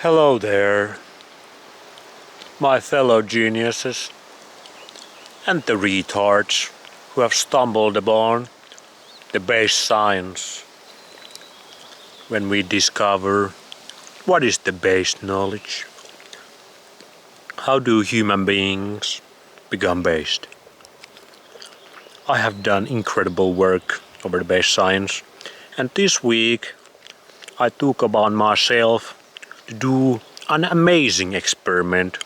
Hello there, my fellow geniuses and the retards who have stumbled upon the base science when we discover what is the base knowledge. How do human beings become based? I have done incredible work over the base science, and this week I took upon myself to do an amazing experiment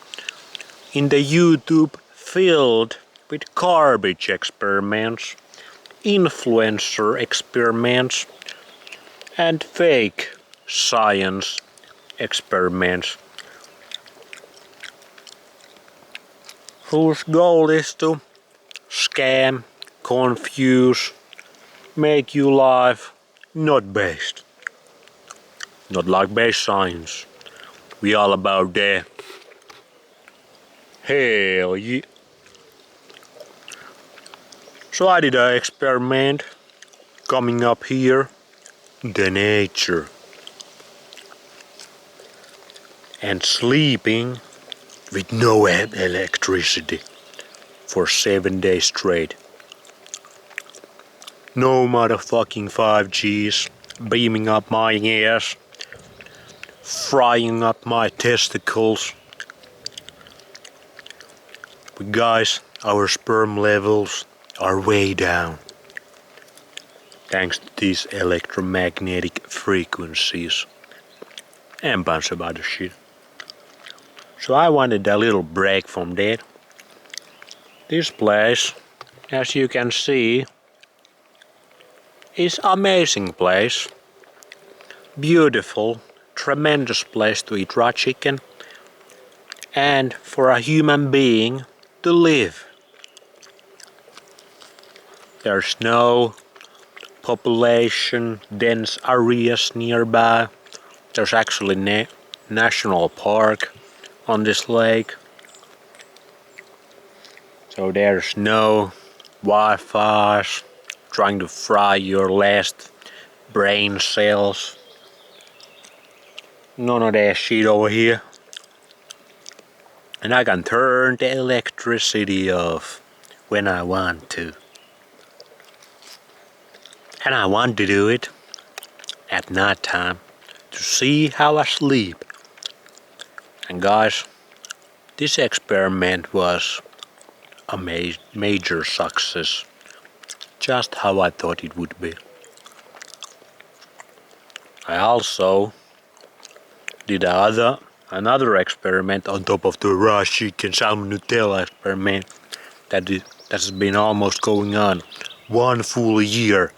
in the YouTube filled with garbage experiments, influencer experiments, and fake science experiments, whose goal is to scam, confuse, make you life not based. Not like base science. We all about that. Hell yeah. So I did an experiment coming up here in the nature and sleeping with no electricity for 7 days straight. No motherfucking 5Gs beaming up my ears, frying up my testicles. But guys, our sperm levels are way down thanks to these electromagnetic frequencies and bunch of other shit. So I wanted a little break from that. This place, as you can see, is amazing place. Beautiful, tremendous place to eat raw chicken and for a human being to live. There's no population dense areas nearby. There's actually national park on this lake. So there's no Wi-Fi trying to fry your last brain cells. None of that shit over here. And I can turn the electricity off when I want to. And I want to do it at night time to see how I sleep. And guys, this experiment was a major success. Just how I thought it would be. I also did another experiment on top of the raw chicken salmon Nutella experiment that's been almost going on 1 full year.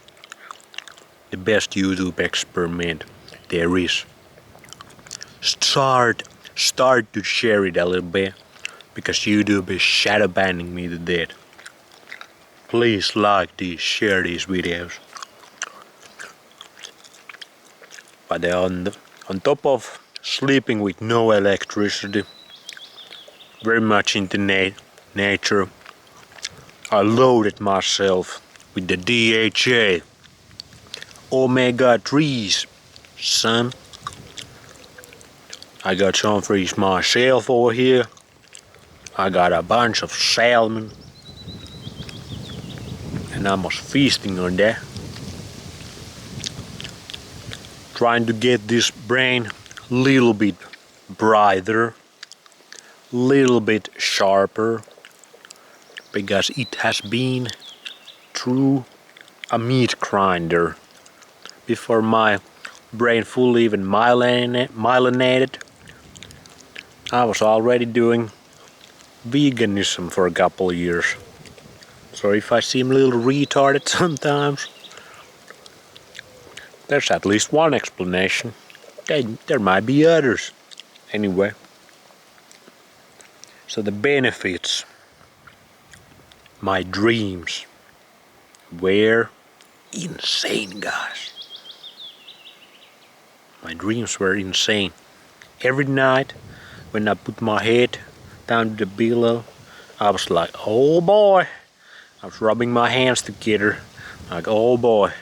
The best YouTube experiment there is. Start to share it a little bit because YouTube is shadow banning me to death. Please like these, share these videos. But on top of sleeping with no electricity, very much into nature, I loaded myself with the DHA omega-3s, son. I got some for myself over here. I got a bunch of salmon, and I was feasting on that. Trying to get this brain a little bit brighter, little bit sharper, because it has been through a meat grinder before my brain fully even myelinated. I was already doing veganism for a couple of years. So if I seem a little retarded sometimes, there's at least one explanation. There might be others. Anyway. So the benefits, my dreams, were insane, guys. My dreams were insane. Every night when I put my head down to the pillow, I was like, oh boy. I was rubbing my hands together, like, oh boy.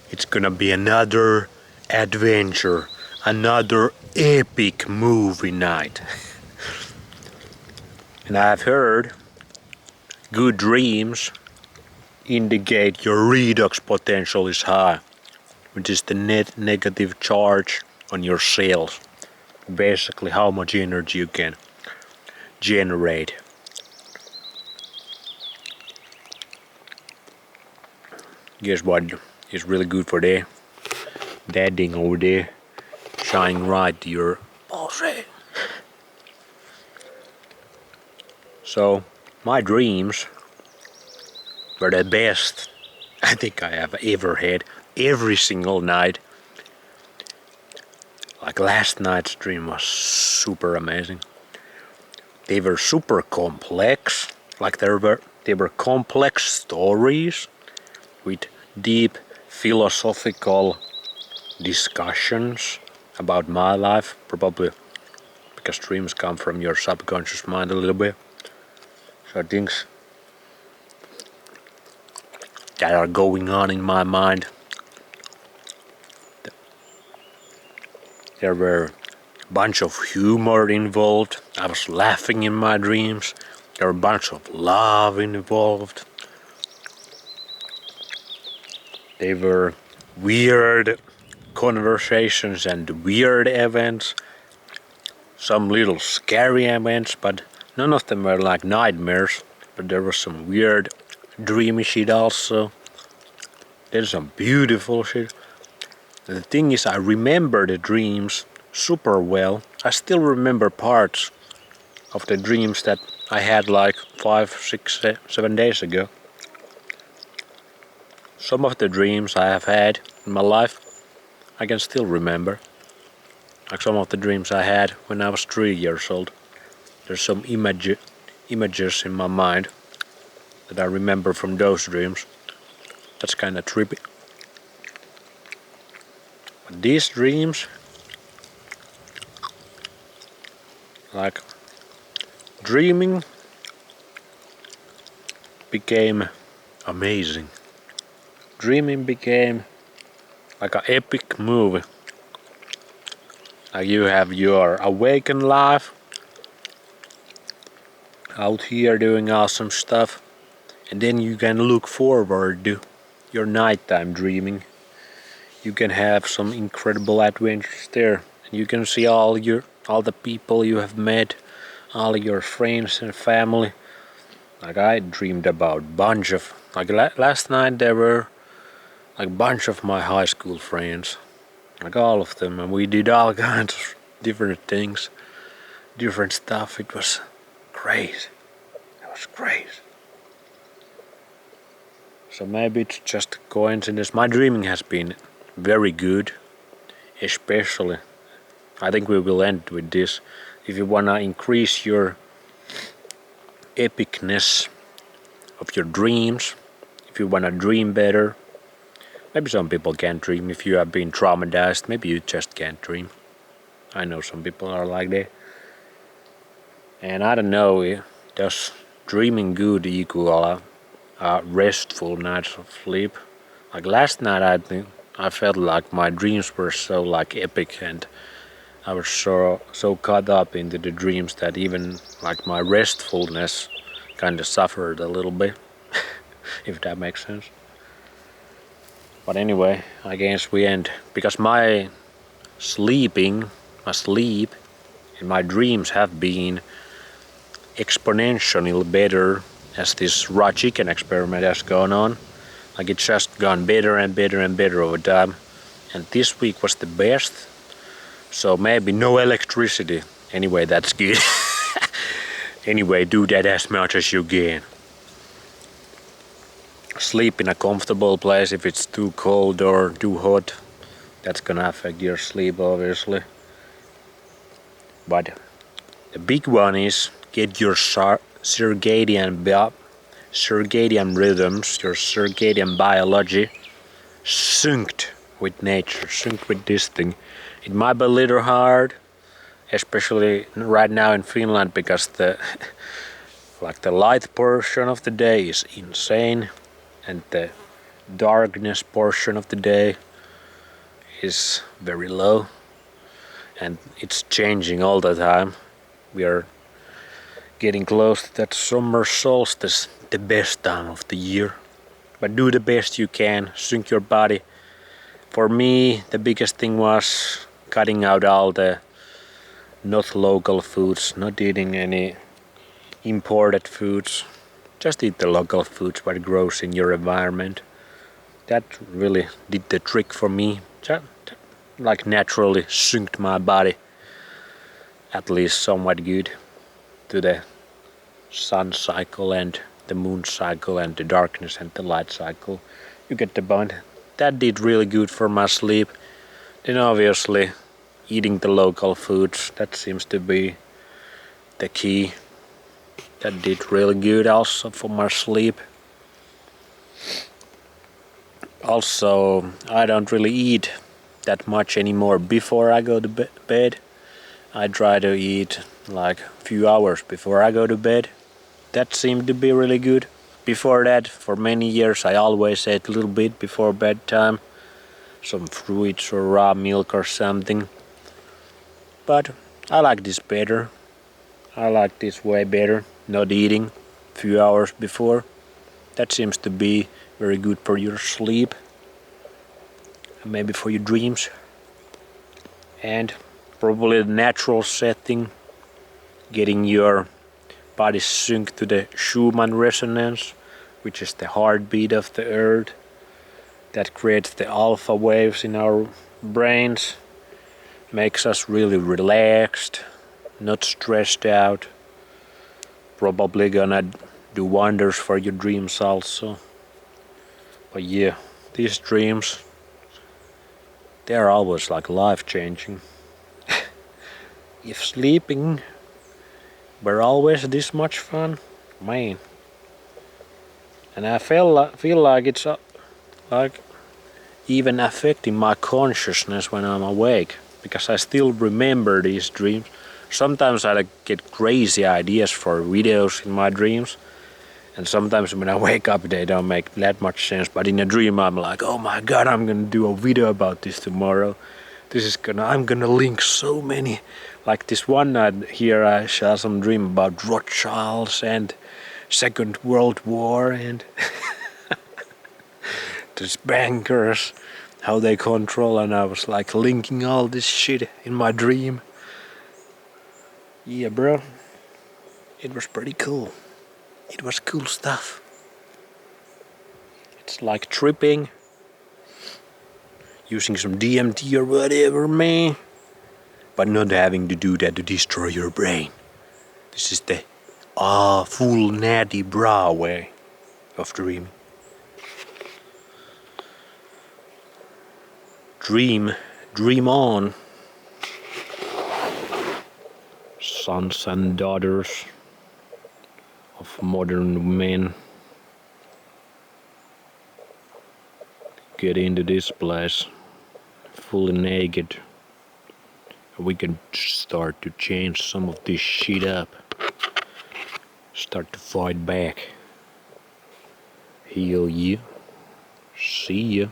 It's gonna be another adventure, another epic movie night. And I've heard good dreams indicate your redox potential is high, which is the net negative charge on your cells. Basically how much energy you can generate. Guess what is really good for that thing over there, shining right to your bullshit. So my dreams were the best I think I have ever had, every single night. Like last night's dream was super amazing. They were super complex, like they were complex stories with deep philosophical discussions about my life, probably because dreams come from your subconscious mind a little bit. So things that are going on in my mind. There were a bunch of humor involved. I was laughing in my dreams. There were a bunch of love involved. They were weird conversations and weird events. Some little scary events, but none of them were like nightmares. But there was some weird dreamy shit also. There's some beautiful shit. The thing is, I remember the dreams super well. I still remember parts of the dreams that I had like 5, 6, 7 days ago. Some of the dreams I have had in my life, I can still remember. Like some of the dreams I had when I was 3 years old. There's some images in my mind that I remember from those dreams. That's kind of trippy. But these dreams, like dreaming, became amazing. Dreaming became like an epic movie. Like you have your awakened life out here doing awesome stuff, and then you can look forward to your nighttime dreaming. You can have some incredible adventures there, and you can see all the people you have met, all your friends and family. Like I dreamed about bunch of, like last night there were like bunch of my high school friends, like all of them, and we did all kinds of different things, different stuff. It was great. It was great. So maybe it's just a coincidence. My dreaming has been very good, especially, I think we will end with this. If you wanna increase your epicness of your dreams, if you wanna dream better, maybe some people can't dream. If you have been traumatized, maybe you just can't dream. I know some people are like that. And I don't know, does dreaming good equal restful nights of sleep? Like last night I felt like my dreams were so like epic, and I was so caught up into the dreams that even like my restfulness kind of suffered a little bit, if that makes sense. But anyway, I guess we end, because my sleep and my dreams have been exponentially better as this raw chicken experiment has gone on. Like it's just gone better and better and better over time. And this week was the best. So maybe no electricity. Anyway, that's good. Anyway, do that as much as you can. Sleep in a comfortable place. If it's too cold or too hot, that's gonna affect your sleep, obviously. But the big one is get your circadian rhythms, your circadian biology synced with nature, synced with this thing. It might be a little hard, especially right now in Finland, because the light portion of the day is insane, and the darkness portion of the day is very low. and it's changing all the time. We are getting close to that summer solstice, the best time of the year. But do the best you can, shrink your body. For me, the biggest thing was cutting out all the not local foods, not eating any imported foods. Just eat the local foods, what grows in your environment. That really did the trick for me. Just, like naturally synced my body at least somewhat good to the sun cycle and the moon cycle and the darkness and the light cycle. You get the point. That did really good for my sleep. Then obviously eating the local foods, that seems to be the key. That did really good also for my sleep. Also, I don't really eat that much anymore before I go to bed. I try to eat like a few hours before I go to bed. That seemed to be really good. Before that, for many years, I always ate a little bit before bedtime. Some fruits or raw milk or something. But I like this better. I like this way better. Not eating a few hours before. That seems to be very good for your sleep. And maybe for your dreams. And probably the natural setting. Getting your body synced to the Schumann resonance, which is the heartbeat of the earth. That creates the alpha waves in our brains. Makes us really relaxed, not stressed out. Probably gonna do wonders for your dreams also. But yeah, these dreams, they're always like life-changing. If sleeping were always this much fun, man. And I feel like it's like even affecting my consciousness when I'm awake, because I still remember these dreams. Sometimes I get crazy ideas for videos in my dreams, and sometimes when I wake up they don't make that much sense, but in a dream I'm like, oh my god, I'm gonna do a video about this tomorrow. I'm gonna link so many. Like this one night here I saw some dream about Rothschilds and Second World War and these bankers, how they control, and I was like linking all this shit in my dream. Yeah, bro. It was pretty cool. It was cool stuff. It's like tripping, using some DMT or whatever, man. But not having to do that to destroy your brain. This is the full natty bra way of dreaming. Dream on. Sons and daughters of modern men. Get into this place fully naked. We can start to change some of this shit up. Start to fight back. Heal you. See ya.